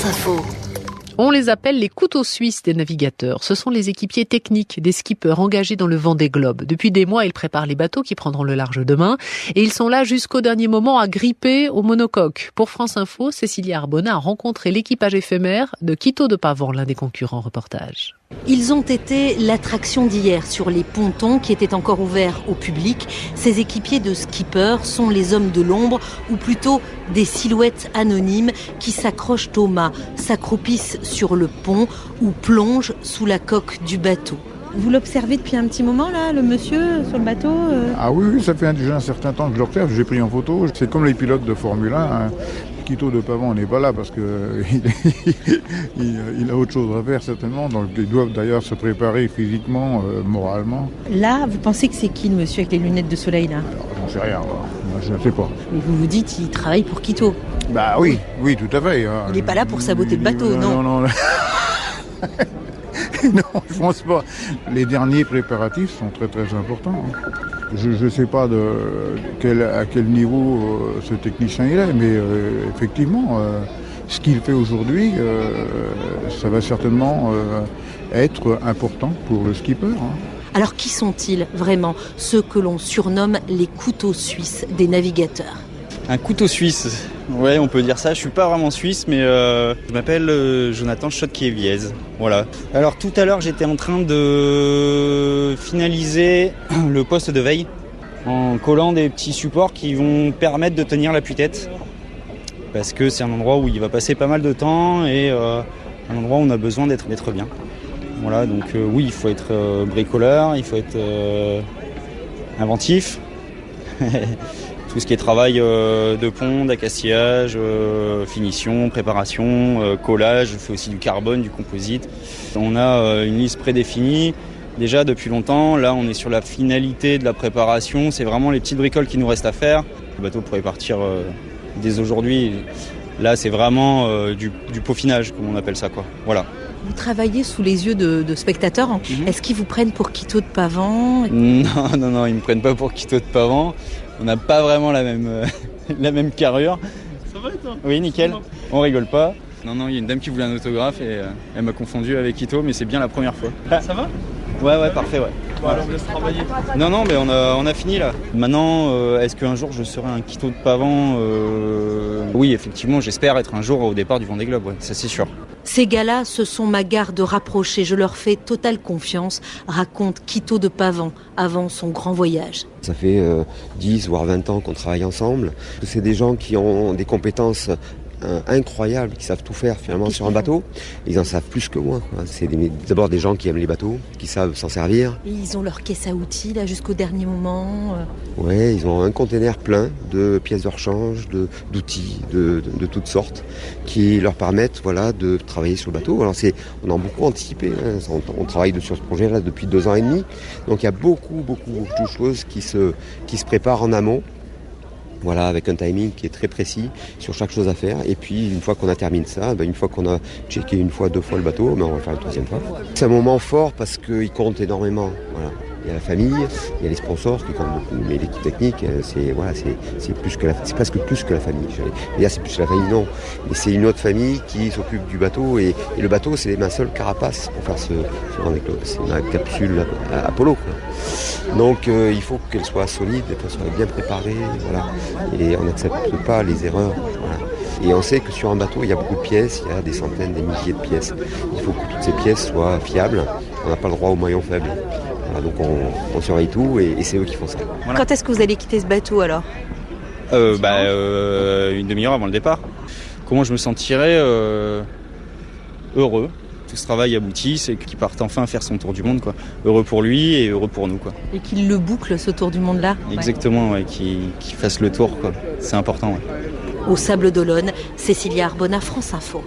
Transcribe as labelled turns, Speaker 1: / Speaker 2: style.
Speaker 1: France Info.
Speaker 2: On les appelle les couteaux suisses des navigateurs. Ce sont les équipiers techniques des skippers engagés dans le Vendée Globe. Depuis des mois, ils préparent les bateaux qui prendront le large demain. Et ils sont là jusqu'au dernier moment à gripper au monocoque. Pour France Info, Cécilia Arbona a rencontré l'équipage éphémère de Quito de Pavan, l'un des concurrents. Reportage.
Speaker 3: Ils ont été l'attraction d'hier sur les pontons qui étaient encore ouverts au public. Ces équipiers de skippers sont les hommes de l'ombre, ou plutôt des silhouettes anonymes qui s'accrochent au mât, s'accroupissent sur le pont ou plongent sous la coque du bateau. Vous l'observez depuis un petit moment là, le monsieur sur le bateau
Speaker 4: Ah oui, ça fait déjà un certain temps que je l'observe, j'ai pris en photo. C'est comme les pilotes de Formule 1. Hein. Quito de Pavan n'est pas là parce qu'il a autre chose à faire certainement. Donc ils doivent d'ailleurs se préparer physiquement, moralement.
Speaker 3: Là, vous pensez que c'est qui le monsieur avec les lunettes de soleil là?
Speaker 4: Alors j'en sais rien, moi, je ne sais pas.
Speaker 3: Mais vous vous dites qu'il travaille pour Quito.
Speaker 4: Bah oui, tout à fait. Hein.
Speaker 3: Il n'est pas là pour saboter le bateau, non?
Speaker 4: Non. Non, je pense pas. Les derniers préparatifs sont très très importants. Je ne sais pas à quel niveau ce technicien il est, mais effectivement, ce qu'il fait aujourd'hui, ça va certainement être important pour le skipper. Hein.
Speaker 3: Alors qui sont-ils vraiment, ceux que l'on surnomme les couteaux suisses des navigateurs?
Speaker 5: Un couteau suisse, ouais, on peut dire ça. Je suis pas vraiment suisse, mais je m'appelle Jonathan Schotkiewicz. Voilà. Alors tout à l'heure, j'étais en train de finaliser le poste de veille en collant des petits supports qui vont permettre de tenir l'appui-tête. Parce que c'est un endroit où il va passer pas mal de temps et un endroit où on a besoin d'être bien. Voilà, donc oui, il faut être bricoleur, il faut être inventif. Tout ce qui est travail de pont, d'accastillage, finition, préparation, collage, je fais aussi du carbone, du composite. On a une liste prédéfinie. Déjà depuis longtemps, là on est sur la finalité de la préparation. C'est vraiment les petites bricoles qui nous restent à faire. Le bateau pourrait partir dès aujourd'hui. Là c'est vraiment du peaufinage, comme on appelle ça, quoi. Voilà.
Speaker 3: Vous travaillez sous les yeux de spectateurs. Est-ce qu'ils vous prennent pour Quito de Pavan?
Speaker 5: Non, ils me prennent pas pour Quito de Pavan. On n'a pas vraiment la même carrure.
Speaker 6: Ça va toi?
Speaker 5: Oui, nickel. On rigole pas. Non, il y a une dame qui voulait un autographe et elle m'a confondu avec Quito, mais c'est bien la première fois.
Speaker 6: Ça va?
Speaker 5: Ouais, parfait, ouais.
Speaker 6: Bon, alors on laisse travailler.
Speaker 5: Non, mais on a fini là. Maintenant, est-ce qu'un jour je serai un Quito de Pavan? Oui, effectivement, j'espère être un jour au départ du Vendée Globe, ouais, ça c'est sûr.
Speaker 3: Ces gars-là, ce sont ma garde rapprochée. Je leur fais totale confiance, raconte Quito de Pavan avant son grand voyage.
Speaker 7: Ça fait 10 voire 20 ans qu'on travaille ensemble. C'est des gens qui ont des compétences incroyables, qui savent tout faire finalement sur un bateau. Ils en savent plus que moi. C'est d'abord des gens qui aiment les bateaux, qui savent s'en servir.
Speaker 3: Et ils ont leur caisse à outils là jusqu'au dernier moment.
Speaker 7: Ouais, ils ont un conteneur plein de pièces de rechange, d'outils de toutes sortes qui leur permettent de travailler sur le bateau. Alors on a beaucoup anticipé. Hein. On travaille sur ce projet là depuis 2 ans et demi. Donc il y a beaucoup de choses qui se préparent en amont. Voilà, avec un timing qui est très précis sur chaque chose à faire. Et puis, une fois qu'on a terminé ça, une fois qu'on a checké 1 fois, 2 fois le bateau, on va faire une 3e fois. C'est un moment fort parce qu'il compte énormément. Voilà. Il y a la famille, il y a les sponsors qui comptent beaucoup, mais l'équipe technique, c'est presque plus que la famille. Et là, c'est plus la famille, non. Mais c'est une autre famille qui s'occupe du bateau et le bateau, c'est ma seule carapace pour faire ce Vendée Globe. C'est ma capsule Apollo, quoi. Donc, il faut qu'elle soit solide, qu'elle soit bien préparée, voilà. Et on n'accepte pas les erreurs, voilà. Et on sait que sur un bateau, il y a beaucoup de pièces, il y a des centaines, des milliers de pièces. Il faut que toutes ces pièces soient fiables. On n'a pas le droit aux maillons faibles. Voilà, donc on surveille tout et c'est eux qui font ça.
Speaker 3: Voilà. Quand est-ce que vous allez quitter ce bateau alors?
Speaker 5: Une demi-heure avant le départ. Comment je me sentirais heureux. Tout ce travail aboutit, c'est qu'il parte enfin faire son tour du monde, quoi. Heureux pour lui et heureux pour nous, quoi.
Speaker 3: Et qu'il le boucle, ce tour du monde-là.
Speaker 5: Exactement, ouais, qu'il fasse le tour, quoi. C'est important, ouais.
Speaker 3: Au Sable d'Olonne, Cécilia Arbona, France Info.